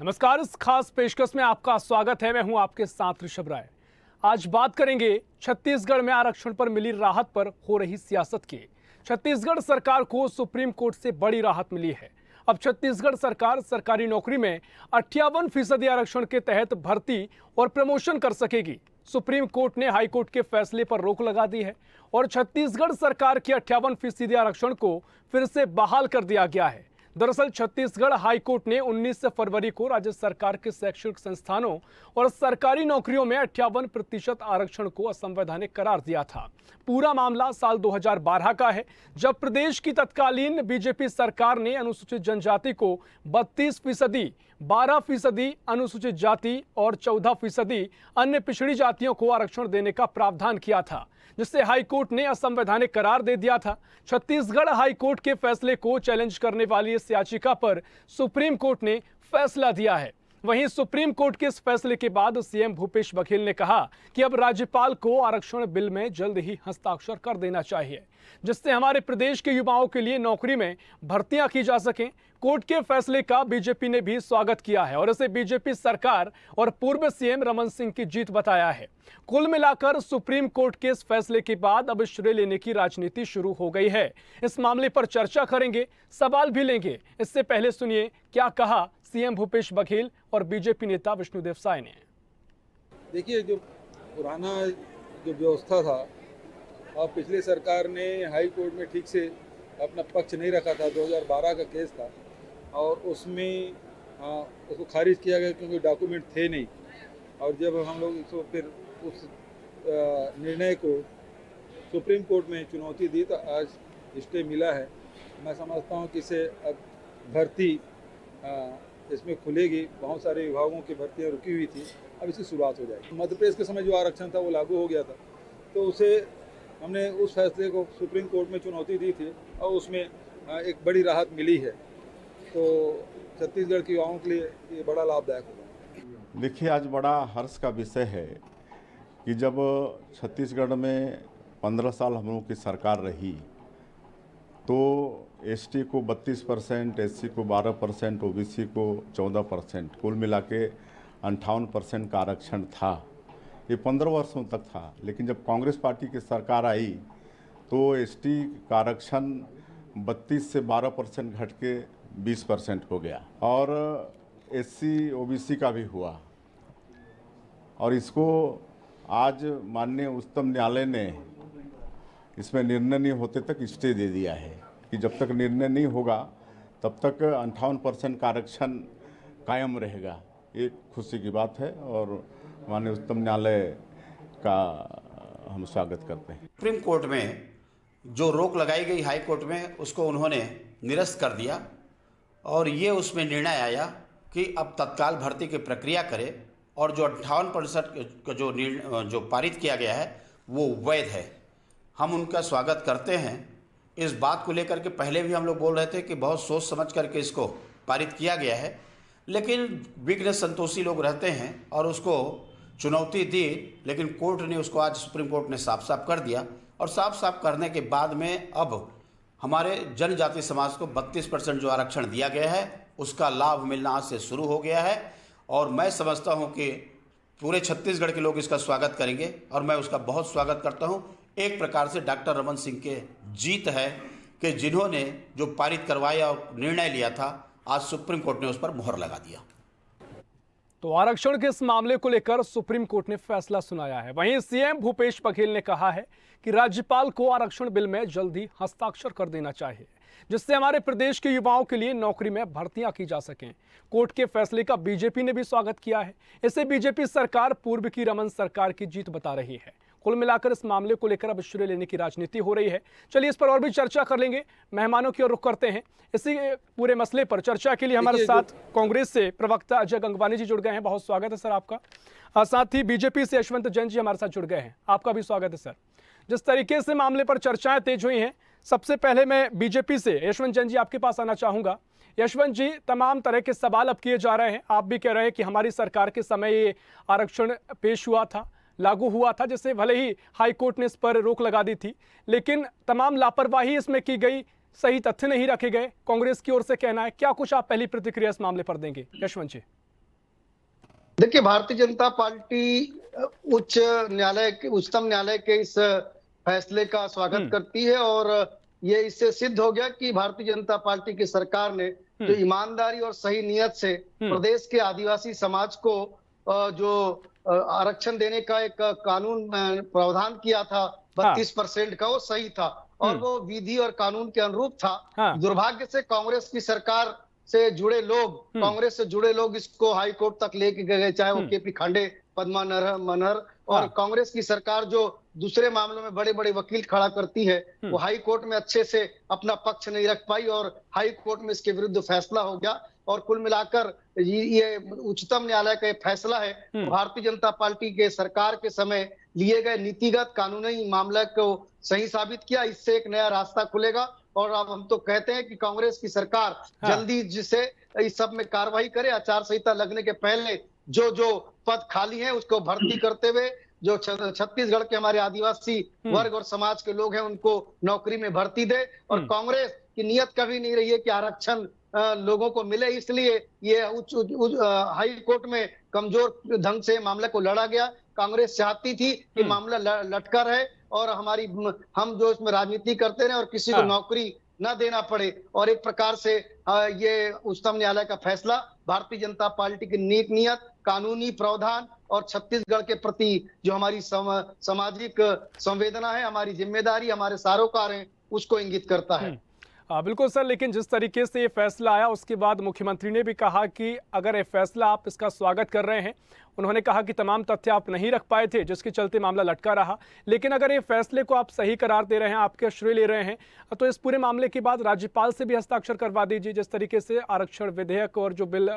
नमस्कार, इस खास पेशकश में आपका स्वागत है। मैं हूं आपके साथ ऋषभ राय। आज बात करेंगे छत्तीसगढ़ में आरक्षण पर मिली राहत पर हो रही सियासत की। छत्तीसगढ़ सरकार को सुप्रीम कोर्ट से बड़ी राहत मिली है। अब छत्तीसगढ़ सरकार सरकारी नौकरी में 58% आरक्षण के तहत भर्ती और प्रमोशन कर सकेगी। सुप्रीम कोर्ट ने हाई कोर्ट के फैसले पर रोक लगा दी है और छत्तीसगढ़ सरकार के 58% आरक्षण को फिर से बहाल कर दिया गया है। दरअसल छत्तीसगढ़ हाई कोर्ट ने 19 फरवरी को राज्य सरकार के शैक्षणिक संस्थानों और सरकारी नौकरियों में 58% आरक्षण को असंवैधानिक करार दिया था। पूरा मामला साल 2012 का है, जब प्रदेश की तत्कालीन बीजेपी सरकार ने अनुसूचित जनजाति को 32%, 12% अनुसूचित जाति और 14% अन्य पिछड़ी जातियों को आरक्षण देने का प्रावधान किया था, जिससे हाई कोर्ट ने असंवैधानिक करार दे दिया था। छत्तीसगढ़ हाई कोर्ट के फैसले को चैलेंज करने वाली इस याचिका पर सुप्रीम कोर्ट ने फैसला दिया है। वहीं सुप्रीम कोर्ट के इस फैसले के बाद सीएम भूपेश बघेल ने कहा कि अब राज्यपाल को आरक्षण बिल में जल्द ही हस्ताक्षर कर देना चाहिए, जिससे हमारे प्रदेश के युवाओं के लिए नौकरी में भर्तियां की जा सकें। कोर्ट के फैसले का बीजेपी ने भी स्वागत किया है और इसे बीजेपी सरकार और पूर्व सीएम रमन सिंह की जीत बताया है। कुल मिलाकर सुप्रीम कोर्ट के इस फैसले के बाद अब श्रेय लेने की राजनीति शुरू हो गई है। इस मामले पर चर्चा करेंगे, सवाल भी लेंगे। इससे पहले सुनिए क्या कहा सीएम भूपेश बघेल और बीजेपी नेता विष्णुदेव साय ने। देखिए, जो पुराना जो व्यवस्था था और पिछली सरकार ने हाई कोर्ट में ठीक से अपना पक्ष नहीं रखा था। 2012 का केस था और उसमें उसको खारिज किया गया क्योंकि डॉक्यूमेंट थे नहीं। और जब हम लोग इसको फिर उस निर्णय को सुप्रीम कोर्ट में चुनौती दी तो आज स्टे मिला है। मैं समझता हूँ कि इससे अब भर्ती इसमें खुलेगी। बहुत सारे विभागों की भर्तियाँ रुकी हुई थी, अब इसकी शुरुआत हो जाएगी। मध्य प्रदेश के समय जो आरक्षण था वो लागू हो गया था, तो उसे हमने उस फैसले को सुप्रीम कोर्ट में चुनौती दी थी और उसमें एक बड़ी राहत मिली है। तो छत्तीसगढ़ के युवाओं के लिए ये बड़ा लाभदायक होगा। देखिए, आज बड़ा हर्ष का विषय है कि जब छत्तीसगढ़ में 15 साल हम लोगों की सरकार रही तो एसटी को 32%, एससी को 12%, ओबीसी को 14%, कुल मिला के 58% का आरक्षण था। ये 15 वर्षों तक था। लेकिन जब कांग्रेस पार्टी की सरकार आई तो एसटी का आरक्षण 32 से 12% घट के 20% हो गया और एससी ओबीसी का भी हुआ। और इसको आज माननीय उच्चतम न्यायालय ने इसमें निर्णय नहीं होते तक स्टे दे दिया है कि जब तक निर्णय नहीं होगा तब तक 58% का आरक्षण कायम रहेगा। एक खुशी की बात है और माननीय उच्चतम न्यायालय का हम स्वागत करते हैं। सुप्रीम कोर्ट में जो रोक लगाई गई हाई कोर्ट में, उसको उन्होंने निरस्त कर दिया और ये उसमें निर्णय आया कि अब तत्काल भर्ती की प्रक्रिया करे और जो 58% जो पारित किया गया है वो वैध है। हम उनका स्वागत करते हैं। इस बात को लेकर के पहले भी हम लोग बोल रहे थे कि बहुत सोच समझ करके इसको पारित किया गया है, लेकिन विघ्न संतोषी लोग रहते हैं और उसको चुनौती दी। लेकिन कोर्ट ने उसको आज सुप्रीम कोर्ट ने साफ साफ कर दिया और साफ साफ करने के बाद में अब हमारे जनजाति समाज को 32% जो आरक्षण दिया गया है उसका लाभ मिलना आज से शुरू हो गया है। और मैं समझता हूं कि पूरे छत्तीसगढ़ के लोग इसका स्वागत करेंगे और मैं उसका बहुत स्वागत करता हूं। एक प्रकार से डॉक्टर रमन सिंह के जीत है कि जिन्होंने जो पारित करवाया और निर्णय लिया था, आज सुप्रीम कोर्ट ने उस पर मुहर लगा दिया। तो आरक्षण के इस मामले को लेकर सुप्रीम कोर्ट ने फैसला सुनाया है। वहीं सीएम भूपेश बघेल ने कहा है कि राज्यपाल को आरक्षण बिल में जल्द ही हस्ताक्षर कर देना चाहिए, जिससे हमारे प्रदेश के युवाओं के लिए नौकरी में भर्तियां की जा सकें। कोर्ट के फैसले का बीजेपी ने भी स्वागत किया है। इसे बीजेपी सरकार पूर्व की रमन सरकार की जीत बता रही है। कुल मिलाकर इस मामले को लेकर अब श्रेय लेने की राजनीति हो रही है। चलिए इस पर और भी चर्चा कर लेंगे। मेहमानों की ओर रुख करते हैं। इसी पूरे मसले पर चर्चा के लिए हमारे साथ कांग्रेस से प्रवक्ता अजय गंगवानी जी जुड़ गए हैं। बहुत स्वागत है सर आपका। साथ ही बीजेपी से यशवंत जैन जी हमारे साथ जुड़ गए हैं। आपका भी स्वागत है सर। जिस तरीके से मामले पर चर्चाएं तेज हुई हैं, सबसे पहले मैं बीजेपी से यशवंत जैन जी आपके पास आना चाहूंगा। यशवंत जी, तमाम तरह के सवाल अब किए जा रहे हैं। आप भी कह रहे हैं कि हमारी सरकार के समय ये आरक्षण पेश हुआ था, लागू हुआ था, जिससे भले ही हाई कोर्ट ने इस पर रोक लगा दी थी, लेकिन तमाम लापरवाही इसमें की गई, सही तथ्य नहीं रखे गए, कांग्रेस की ओर से कहना है। क्या कुछ आप पहली प्रतिक्रिया इस मामले पर देंगे यशवंत जी? देखिए, भारतीय जनता पार्टी उच्चतम न्यायालय के इस फैसले का स्वागत करती है और ये इससे सिद्ध हो गया कि भारतीय जनता पार्टी की सरकार ने जो ईमानदारी और सही नियत से प्रदेश के आदिवासी समाज को जो आरक्षण देने का एक कानून प्रावधान किया था 32% का, वो सही था और वो विधि और कानून के अनुरूप था। दुर्भाग्य से कांग्रेस की सरकार से जुड़े लोग, कांग्रेस से जुड़े लोग इसको हाई कोर्ट तक लेके गए, चाहे वो केपी खांडे, पद्मा मनहर और कांग्रेस की सरकार जो दूसरे मामलों में बड़े बड़े वकील खड़ा करती है, वो हाई कोर्ट में अच्छे से अपना पक्ष नहीं रख पाई और हाई कोर्ट में इसके विरुद्ध फैसला हो गया। और कुल मिलाकर ये उच्चतम न्यायालय का फैसला है, भारतीय जनता पार्टी के सरकार के समय लिए गए नीतिगत कानूनी मामले को सही साबित किया। इससे एक नया रास्ता खुलेगा और अब हम तो कहते हैं कि कांग्रेस की सरकार जल्दी जिसे इस सब में कार्रवाई करे, आचार संहिता लगने के पहले जो जो पद खाली हैं उसको भर्ती करते हुए जो छत्तीसगढ़ के हमारे आदिवासी वर्ग और समाज के लोग हैं उनको नौकरी में भर्ती दे। और कांग्रेस की नियत कभी नहीं रही है कि आरक्षण लोगों को मिले, इसलिए ये हाई कोर्ट में कमजोर ढंग से मामले को लड़ा गया। कांग्रेस चाहती थी कि मामला लटका रहे और हम जो इसमें राजनीति करते रहे और किसी को नौकरी न देना पड़े। और एक प्रकार से ये उच्चतम न्यायालय का फैसला भारतीय जनता पार्टी की नेक नियत, कानूनी प्रावधान और छत्तीसगढ़ के प्रति जो हमारी सामाजिक संवेदना है, हमारी जिम्मेदारी, हमारे सरोकार हैं, उसको इंगित करता है। बिल्कुल सर, लेकिन जिस तरीके से ये फैसला आया उसके बाद मुख्यमंत्री ने भी कहा कि अगर ये फैसला आप इसका स्वागत कर रहे हैं, उन्होंने कहा कि तमाम तथ्य आप नहीं रख पाए थे जिसके चलते मामला लटका रहा, लेकिन अगर ये फैसले को आप सही करार दे रहे हैं, आपके श्रेय ले रहे हैं, तो इस पूरे मामले के बाद राज्यपाल से भी हस्ताक्षर करवा दीजिए। जिस तरीके से आरक्षण विधेयक और जो बिल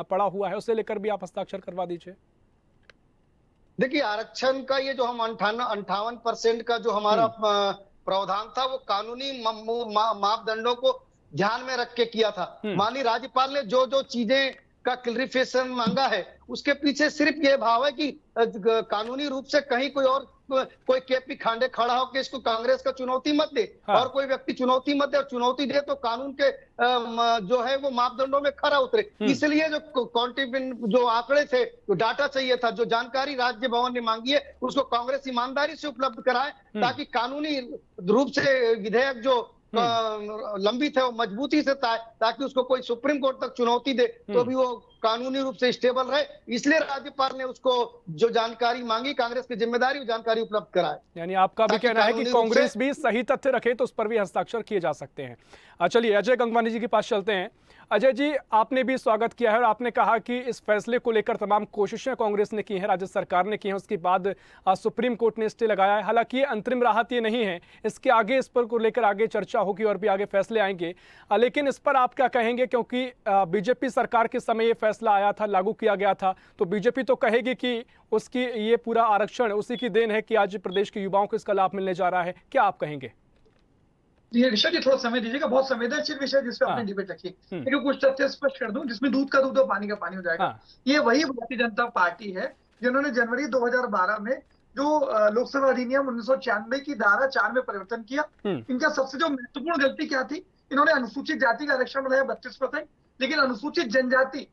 पड़ा हुआ है उसे लेकर भी आप हस्ताक्षर करवा दीजिए। देखिए, आरक्षण का ये जो हम 58% का जो हमारा प्रावधान था वो कानूनी मापदंडों को ध्यान में रख के किया था। माननीय राज्यपाल ने जो जो चीजें का क्लैरिफिकेशन मांगा है उसके पीछे सिर्फ ये भाव है कि कानूनी रूप से कहीं कोई केपी खांडे खड़ा होकर इसको कांग्रेस का चुनौती मत दे और कोई व्यक्ति चुनौती मत दे और चुनौती दे तो कानून के जो है वो मापदंडों में खरा उतरे। इसलिए जो आंकड़े थे, जो डाटा चाहिए था, जो जानकारी राज्य भवन ने मांगी है, उसको कांग्रेस ईमानदारी से उपलब्ध कराए ताकि कानूनी रूप से विधेयक जो लंबित है वो मजबूती से ताकि उसको कोई सुप्रीम कोर्ट तक चुनौती दे तो भी वो कानूनी रूप से स्टेबल रहे। इसलिए राज्यपाल ने उसको जो जानकारी मांगी, कांग्रेस की जिम्मेदारी वो जानकारी उपलब्ध कराए। यानी आपका भी कहना है कि कांग्रेस भी सही तथ्य रखे तो उस पर भी हस्ताक्षर किए जा सकते हैं। चलिए अजय गंगवानी जी के पास चलते हैं। अजय जी, आपने भी स्वागत किया है और आपने कहा कि इस फैसले को लेकर तमाम कोशिशें कांग्रेस ने की हैं, राज्य सरकार ने की हैं, उसके बाद सुप्रीम कोर्ट ने स्टे लगाया है। हालांकि ये अंतरिम राहत ये नहीं है, इसके आगे इस पर को लेकर आगे चर्चा होगी और भी आगे फैसले आएंगे, लेकिन इस पर आप क्या कहेंगे? क्योंकि बीजेपी सरकार के समय ये फैसला आया था, लागू किया गया था, तो बीजेपी तो कहेगी कि उसकी ये पूरा आरक्षण उसी की देन है कि आज प्रदेश के युवाओं को इसका लाभ मिलने जा रहा है। क्या आप कहेंगे? ये विषय की थोड़ा समय दीजिएगा, बहुत संवेदनशील विषय जिसपे आपने डिबेट रखी। लेकिन कुछ तथ्य स्पष्ट कर दूं, जिसमें दूध का दूध और पानी का पानी हो जाएगा। ये वही भारतीय जनता पार्टी है जिन्होंने जनवरी 2012 में जो लोकसभा अधिनियम 1996 की धारा 4 में परिवर्तन किया। इनका सबसे जो महत्वपूर्ण गलती क्या थी, इन्होंने अनुसूचित जाति का आरक्षण बनाया 32%, लेकिन अनुसूचित जाति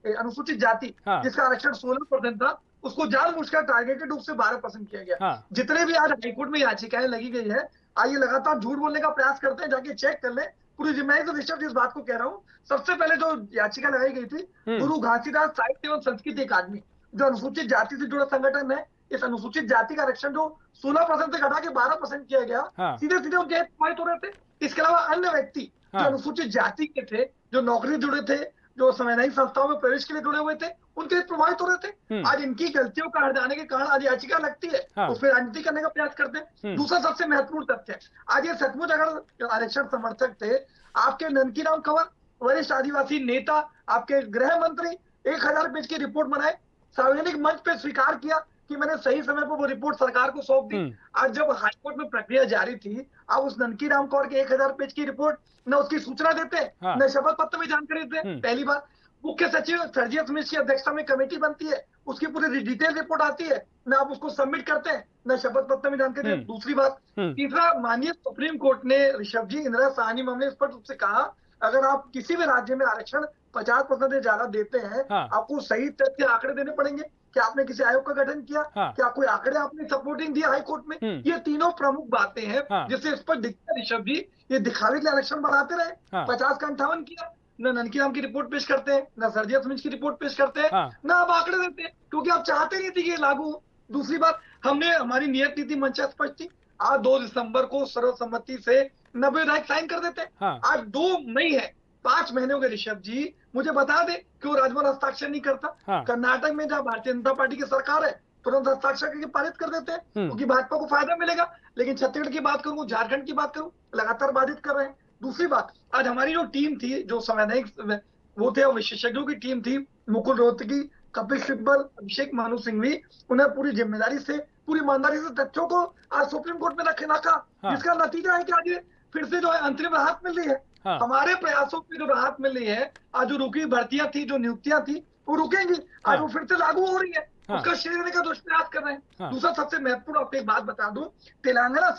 जिसका आरक्षण 16% था, उसको जानबूझकर टारगेटेड रूप से 12% किया गया। जितने भी आज हाईकोर्ट में याचिकाएं लगी गई है, आइए लगातार झूठ बोलने का प्रयास करते हैं, जाके चेक कर ले पूरी जिम्मेदारी। तो ऋषभ जिस बात को कह रहा हूँ, सबसे पहले जो याचिका लगाई गई थी, गुरु घासीदास साहित्य एवं संस्कृति अकादमी जो अनुसूचित जाति से जुड़ा संगठन है, इस अनुसूचित जाति का आरक्षण जो 16% से घटा के 12% किया गया, सीधे सीधे उनके प्रभावित हो रहे थे। इसके अलावा अन्य व्यक्ति जो अनुसूचित जाति के थे, जो नौकरी जुड़े थे, जो संवैधानिक संस्थाओं में प्रवेश के लिए जुड़े हुए थे, उनके प्रभावित हो रहे थे। आज इनकी गलतियों का हट जाने के कारण आज याचिका लगती है, उस पर राजनीति करने का प्रयास करते हैं। दूसरा सबसे महत्वपूर्ण तथ्य, आज ये सचमुच अगर आरक्षण समर्थक थे, आपके ननकीराम कंवर वरिष्ठ आदिवासी नेता, आपके गृह मंत्री 1000 पेज की रिपोर्ट बनाए, सार्वजनिक मंच पे स्वीकार किया कि मैंने सही समय पर वो रिपोर्ट सरकार को सौंप दी। आज जब हाईकोर्ट में प्रक्रिया जारी थी, आप उस ननकीराम कंवर के 1000 पेज की रिपोर्ट न उसकी सूचना देते, न शपथ पत्र में जानकारी देते। पहली बार मुख्य सचिव सर्जियस मिश्र की अध्यक्षता में कमेटी बनती है, उसकी पूरी डिटेल रिपोर्ट आती है, न आप उसको सबमिट करते हैं, न शपथ पत्र में जानकारी। दूसरी बात, तीसरा, माननीय सुप्रीम कोर्ट ने ऋषभ जी इंदिरा साहनी मामले स्पष्ट रूप से कहा, अगर आप किसी भी राज्य में आरक्षण 50% से ज्यादा देते हैं, आपको सही तथ्य आंकड़े देने पड़ेंगे। क्या आपने किसी आयोग का गठन किया? क्या कोई आंकड़े आपने सपोर्टिंग दिया हाई कोर्ट में? ये तीनों प्रमुख बातें हैं जिससे इस पर दिखता है ऋषभ जी, ये दिखावे के लिए आरक्षण बढ़ाते रहे। 50 का 58 किया, न ननकी राम की रिपोर्ट पेश करते हैं, न सर्जिया स्मिथ की रिपोर्ट पेश करते हैं, ना आप आंकड़े देते हैं, क्योंकि आप चाहते नहीं थे कि ये लागू हो। दूसरी बात, हमारी नियत नीति मंशा स्पष्ट थी, आज 2 दिसंबर को सर्वसम्मति से 90 विधायक साइन कर देते हैं। आज 2 मई है, 5 महीने हो गए ऋषभ जी, मुझे बता दे क्यों राजभवन हस्ताक्षर नहीं करता? कर्नाटक में जहाँ भारतीय जनता पार्टी की सरकार है तुरंत हस्ताक्षर करके पारित कर देते हैं, क्योंकि भाजपा को फायदा मिलेगा। लेकिन छत्तीसगढ़ की बात करूं, झारखंड की बात करूं, लगातार बाधित कर रहे हैं। दूसरी बात, आज हमारी जो टीम थी, जो संवैधानिक वो थे, विशेषज्ञों की टीम थी, मुकुल रोहतगी, कपिल सिब्बल, अभिषेक मनु सिंघवी, उन्हें पूरी जिम्मेदारी से, पूरी ईमानदारी से तथ्यों को आज सुप्रीम कोर्ट में रखा, जिसका नतीजा है कि आज फिर से जो है अंतरिम राहत मिल रही है। हमारे प्रयासों की जो राहत मिल रही है, आज जो रुकी भर्तियां थी, जो नियुक्तियां थी, वो रुकेंगी, आज वो फिर से लागू हो रही है, उसका श्रेय देने का दुष्प्रयास कर रहे हैं। दूसरा सबसे महत्वपूर्ण आपको एक बात बता दूं, तेलंगाना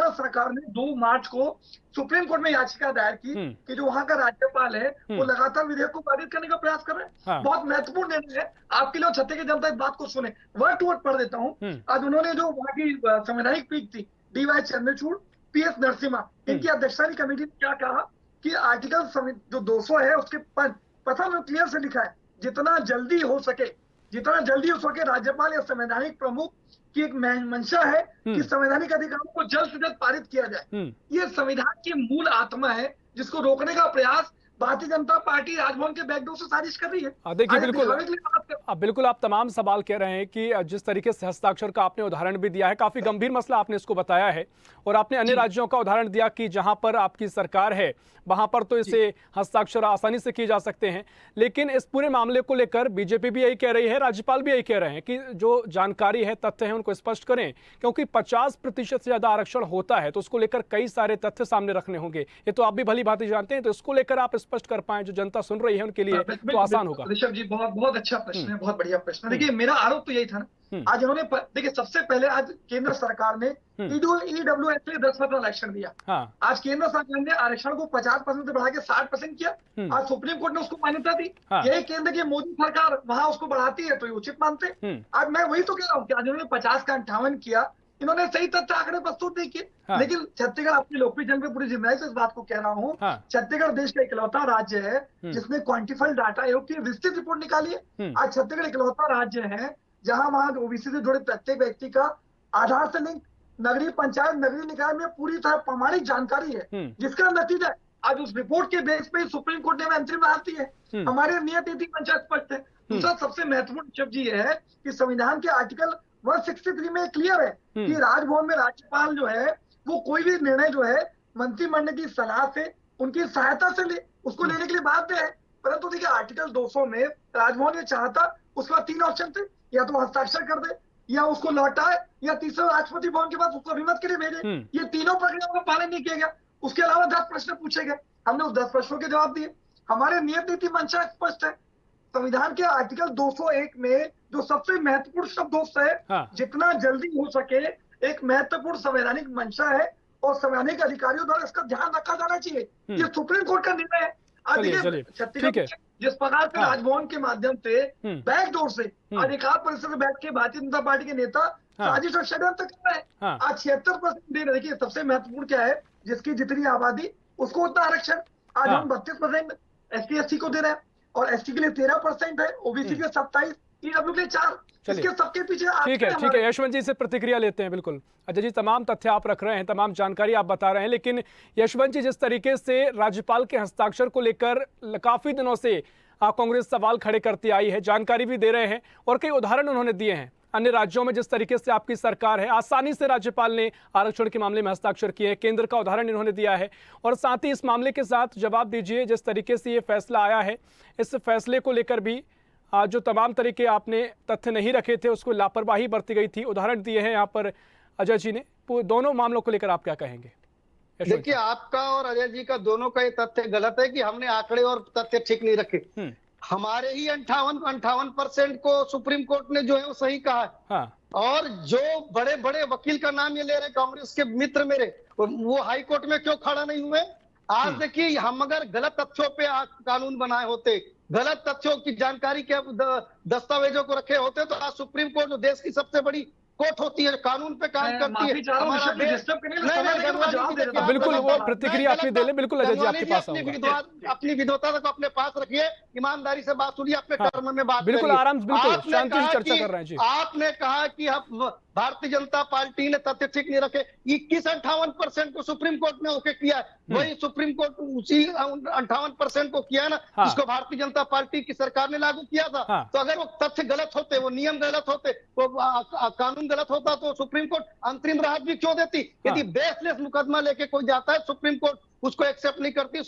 सरकार ने 2 मार्च को सुप्रीम कोर्ट में याचिका दायर की कि जो वहां का राज्यपाल है वो लगातार विधेयक को पारित करने का प्रयास कर रहे हैं। बहुत महत्वपूर्ण निर्णय है आपके लिए, छत्तीसगढ़ की जनता इस बात को सुने। वर्ड टू वर्ड पढ़ देता हूँ। आज उन्होंने जो वहां की संवैधानिक पीठ थी, DY चंद्रचूड़, PS नरसिम्हा, इनकी अध्यक्षता कमेटी ने क्या कहा कि आर्टिकल जो 200 है उसके प्रथम क्लियर से लिखा है, जितना जल्दी हो सके राज्यपाल या संवैधानिक प्रमुख की एक मंशा है कि संवैधानिक अधिकारों को जल्द से जल्द पारित किया जाए। ये संविधान की मूल आत्मा है, जिसको रोकने का प्रयास भारतीय जनता पार्टी राजभवन के बैकडोर से साजिश कर रही है। देखिए, बिल्कुल आप तमाम सवाल कह रहे हैं कि जिस तरीके से हस्ताक्षर का आपने उदाहरण भी दिया है, काफी गंभीर मसला आपने इसको बताया है, और आपने अन्य राज्यों का उदाहरण दिया कि जहां पर आपकी सरकार है वहां पर तो इसे हस्ताक्षर आसानी से किए जा सकते हैं। लेकिन इस पूरे मामले को लेकर बीजेपी भी यही कह रही है, राज्यपाल भी यही कह रहे हैं कि जो जानकारी है, तथ्य है, उनको स्पष्ट करें, क्योंकि 50% से ज्यादा आरक्षण होता है तो उसको लेकर कई सारे तथ्य सामने रखने होंगे। ये तो आप भी भली भांति जानते हैं, तो इसको लेकर आप स्पष्ट कर पाए, जो जनता सुन रही है उनके लिए तो आसान होगा। ऋषभ जी, बहुत अच्छा प्रश्न है, बहुत बढ़िया प्रश्न है। देखिए, मेरा आरोप तो यही था ना, आज उन्होंने देखिए सबसे पहले आज केंद्र सरकार ने EWS से 10% आरक्षण दिया। आज केंद्र सरकार ने आरक्षण को 50% से बढ़ा के 60% किया। आज सुप्रीम कोर्ट ने उसको मान्यता दी। यही केंद्र की मोदी सरकार वहां उसको बढ़ाती है तो ये उचित मानते। आज मैं वही तो कह रहा हूँ कि आज उन्होंने 50 का 58 किया, इन्होंने सही तथ्य आंकड़े प्रस्तुत नहीं किए। लेकिन छत्तीसगढ़ अपनी लोकप्रिय जन में पूरी जिम्मेदारी से इस बात को कह रहा हूँ, छत्तीसगढ़ देश का इकलौता राज्य है जिसने क्वांटिफाइड डाटा आयोग की विस्तृत रिपोर्ट निकाली है। आज छत्तीसगढ़ इकलौता राज्य है जहां वहां ओबीसी से जुड़े प्रत्येक व्यक्ति का आधार से लिंक, नगरीय पंचायत, नगरीय निकाय में पूरी तरह प्रमाणिक जानकारी है, जिसका नतीजा आज उस रिपोर्ट के बेस पे सुप्रीम कोर्ट ने अंतरिम राहत दी है। हमारे नियत नीति मंशा स्पष्ट है। दूसरा सबसे महत्वपूर्ण शब्द ये है कि संविधान के आर्टिकल 163 में क्लियर है कि राजभवन में राज्यपाल जो है वो कोई भी निर्णय जो है मंत्रिमंडल की सलाह से, उनकी सहायता से ले, उसको लेने के लिए बाध्य है। परंतु देखिए, आर्टिकल 200 में राजभवन ये चाहता, उसके बाद 3 ऑप्शन थे, या तो हस्ताक्षर कर दे, या उसको लौटाए, या तीसरा राष्ट्रपति भवन के पास उसको अभिमत के लिए भेजे। ये तीनों प्रक्रियाओं का पालन नहीं किया गया। उसके अलावा 10 प्रश्न पूछे गए, हमने उस 10 प्रश्नों के जवाब दिए। हमारे नियत नीति मंशा स्पष्ट है। संविधान के आर्टिकल 201 में जो सबसे महत्वपूर्ण शब्द है, जितना जल्दी हो सके, एक महत्वपूर्ण संवैधानिक मंशा है और संवैधानिक अधिकारियों द्वारा इसका ध्यान रखा जाना चाहिए। ये सुप्रीम कोर्ट का निर्णय है। छत्तीसगढ़ जिस प्रकार से राजभवन के माध्यम से बैकडोर से अधिकार परिषद में बैठ के भारतीय जनता पार्टी के नेता साजिश और षड्यंत्र कर रहे हैं। आज 76% दे रहे। देखिए, सबसे महत्वपूर्ण क्या है, जिसकी जितनी आबादी उसको उतना आरक्षण। आज हम 32% ST/SC को दे रहे हैं, और ST के लिए 13% है, OBC के 27, EW के 4। इसके सबके पीछे ठीक है यशवंत जी से प्रतिक्रिया लेते हैं। बिल्कुल अजय जी, तमाम तथ्य आप रख रहे हैं, तमाम जानकारी आप बता रहे हैं, लेकिन यशवंत जी, जिस तरीके से राज्यपाल के हस्ताक्षर को लेकर काफी दिनों से कांग्रेस सवाल खड़े करती आई है, जानकारी भी दे रहे हैं और कई उदाहरण उन्होंने दिए हैं अन्य राज्यों में जिस तरीके से आपकी सरकार है, आसानी से राज्यपाल ने आरक्षण के मामले में हस्ताक्षर किए, केंद्र का उदाहरण इन्होंने दिया है, और साथ ही इस मामले के साथ जवाब दीजिए जिस तरीके से ये फैसला आया है, इस फैसले को लेकर भी जो तमाम तरीके आपने तथ्य नहीं रखे थे उसको लापरवाही बरती गई थी, उदाहरण दिए हैं यहाँ पर अजय जी ने। दोनों मामलों को लेकर आप क्या कहेंगे? देखिए, आपका और अजय जी का दोनों का ये तथ्य गलत है कि हमने आंकड़े और तथ्य ठीक नहीं रखे। हमारे ही 58% को सुप्रीम कोर्ट ने जो है वो सही कहा है। और जो बड़े बड़े वकील का नाम ये ले रहे कांग्रेस के मित्र मेरे, वो हाई कोर्ट में क्यों खड़ा नहीं हुए? आज देखिए, हम अगर गलत तथ्यों पे कानून बनाए होते, गलत तथ्यों की जानकारी के दस्तावेजों को रखे होते, तो आज सुप्रीम कोर्ट जो देश की सबसे बड़ी कोर्ट होती है, कानून पे काम करती है, हमारा देश बिल्कुल वो प्रतिक्रिया अपनी दे ले। बिल्कुल अजय जी आपके पास आऊंगा। अपनी विद्वता को अपने पास रखिए, ईमानदारी से बात सुनिए, अपने टर्म में बात बिल्कुल करिए। आराम से, बिल्कुल शांति से चर्चा कर रहे हैं जी। आपने कहा कि हम भारतीय जनता पार्टी ने तथ्य ठीक नहीं रखे, 21-58% को सुप्रीम कोर्ट ने ओके किया है, वही सुप्रीम कोर्ट उसी 58% को किया है ना, जिसको भारतीय जनता पार्टी की सरकार ने लागू किया था। तो अगर वो तथ्य गलत होते, वो नियम गलत होते, वो कानून गलत होता, तो सुप्रीम कोर्ट अंतरिम राहत भी क्यों देती? यदि बेसलेस मुकदमा लेके कोई जाता है, सुप्रीम कोर्ट उसको एक्सेप्ट नहीं करती,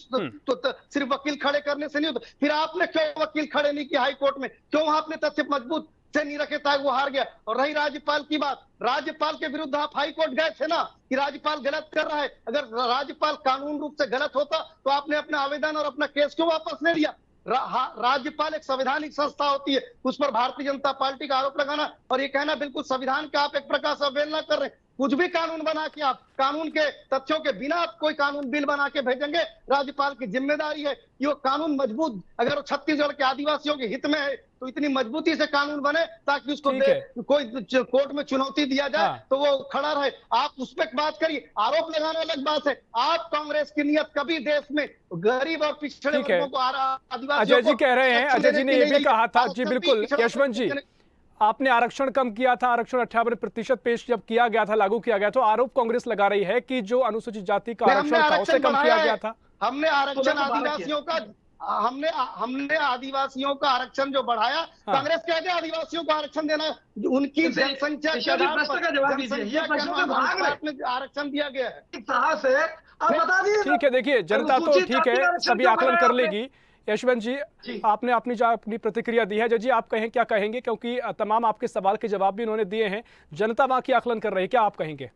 तो सिर्फ वकील खड़े करने से नहीं होता। फिर आपने क्यों वकील खड़े नहीं किए हाई कोर्ट में? क्यों आपने तथ्य मजबूत से नहीं रखे था? वो हार गया। और रही राज्यपाल की बात, राज्यपाल के विरुद्ध आप हाई कोर्ट गए थे ना कि राज्यपाल गलत कर रहा है। अगर राज्यपाल कानून रूप से गलत होता तो आपने अपना आवेदन और अपना केस क्यों वापस नहीं लिया? राज्यपाल एक संवैधानिक संस्था होती है, उस पर भारतीय जनता पार्टी का आरोप लगाना और ये कहना बिल्कुल संविधान का आप एक प्रकार से अवहेलना कर रहे हैं। कुछ भी कानून बना के आप कानून के तथ्यों के बिना आप कोई कानून बिल बना के भेजेंगे, राज्यपाल की जिम्मेदारी है कि वो कानून मजबूत, अगर वो छत्तीसगढ़ के आदिवासियों के हित में है तो इतनी मजबूती से कानून बने ताकि उसको कोई कोर्ट में चुनौती दिया जाए तो वो खड़ा रहे। आप उस पर बात करिए, आरोप लगाना अलग बात है। आप कांग्रेस की नियत कभी देश में गरीब और पिछड़े वर्गों को, आदिवासियों अजय जी कह रहे हैं, अजय जी ने ये भी कहा था जी, बिल्कुल यशवंत जी, आपने आरक्षण कम किया था, आरक्षण 58% पेश जब किया गया था, लागू किया गया, तो आरोप कांग्रेस लगा रही है कि जो अनुसूचित जाति का आरक्षण था उसे कम किया गया था। हमने आरक्षण आदिवासियों का, हमने आदिवासियों का आरक्षण जो बढ़ाया, कांग्रेस कहते हैं आदिवासियों को आरक्षण देना उनकी जनसंख्या के आधार पर आरक्षण दिया गया है। ठीक है, देखिए जनता तो ठीक है, सभी आकलन कर लेगी। यशवंत जी आपने अपनी प्रतिक्रिया दी है। जज जी आप कहें, क्या कहेंगे, क्योंकि तमाम आपके सवाल के जवाब भी उन्होंने दिए हैं, जनता वहां की आकलन कर रही है, क्या आप कहेंगे?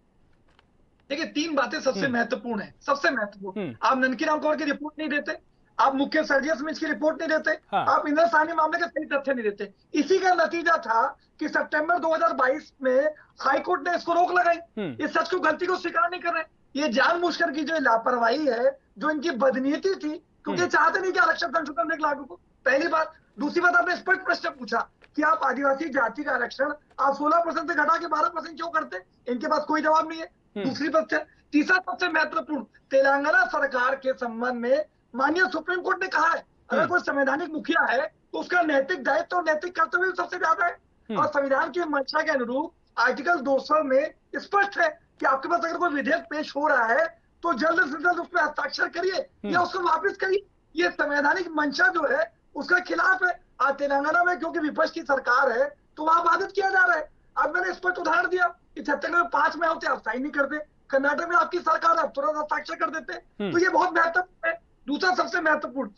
देखिए, तीन बातें सबसे महत्वपूर्ण है, सबसे महत्वपूर्ण। आप ननकीराम कौर की रिपोर्ट नहीं देते, आप मुख्य सर्जियस मिंज की रिपोर्ट नहीं देते, आप इंदिरा साहनी मामले के सही तथ्य नहीं देते। इसी का नतीजा था कि सितंबर 2022 में हाईकोर्ट ने इसको रोक लगाई। इस सच को, गलती को स्वीकार नहीं कर रहे। ये जानबूझकर की जो लापरवाही है, जो इनकी बदनीति थी, क्योंकि चाहते नहीं कि आरक्षण संशोधन विधेयक लागू हो, पहली बात। दूसरी बात, आपने स्पष्ट प्रश्न पूछा कि आप आदिवासी जाति का आरक्षण आप 16% से घटा के 12% क्यों करते? इनके पास कोई जवाब नहीं है। दूसरी तथ्य। तीसरा सबसे महत्वपूर्ण, तेलंगाना सरकार के संबंध में माननीय सुप्रीम कोर्ट ने कहा है, अगर कोई संवैधानिक मुखिया है तो उसका नैतिक दायित्व और नैतिक कर्तव्य सबसे ज्यादा है। और संविधान की मंशा के अनुरूप आर्टिकल 200 में स्पष्ट है कि आपके पास अगर कोई विधेयक पेश हो रहा है तो जल्द से जल्द उस पर हस्ताक्षर करिए या उसको वापस करिए। ये संवैधानिक मंशा जो है उसका खिलाफ है। आज तेलंगाना में क्योंकि विपक्ष की सरकार है तो वहां बाधित किया जा रहा है। अब मैंने स्पष्ट उदाहरण दिया कि छत्तीसगढ़ में 5 में होते, आप साइन नहीं करते। कर्नाटक में आपकी सरकार है, तुरंत हस्ताक्षर कर देते। तो ये बहुत महत्वपूर्ण है। दूसरा सबसे महत्वपूर्ण,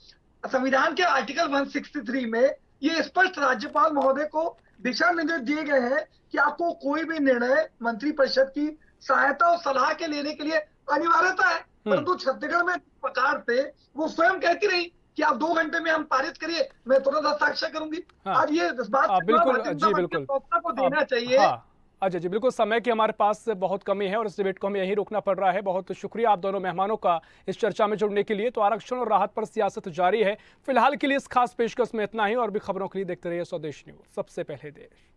संविधान के आर्टिकल 163 में ये स्पष्ट राज्यपाल महोदय को दिशा निर्देश दिए गए हैं कि आपको कोई भी निर्णय मंत्रिपरिषद की सहायता और सलाह के लेने के लिए अनिवार्यता है। परंतु छत्तीसगढ़ में प्रकार से वो स्वयं कहती रही कि आप 2 घंटे में हम पारित करिए, मैं तुरंत हस्ताक्षर करूंगी। आज ये इस बात बिल्कुल जी, बिल्कुल को देना चाहिए। अच्छा जी, बिल्कुल समय की हमारे पास बहुत कमी है और इस डिबेट को हमें यहीं रोकना पड़ रहा है। बहुत शुक्रिया आप दोनों मेहमानों का इस चर्चा में जुड़ने के लिए। तो आरक्षण और राहत पर सियासत जारी है। फिलहाल के लिए इस खास पेशकश में इतना ही, और भी खबरों के लिए देखते रहिए स्वदेश न्यूज, सबसे पहले देश।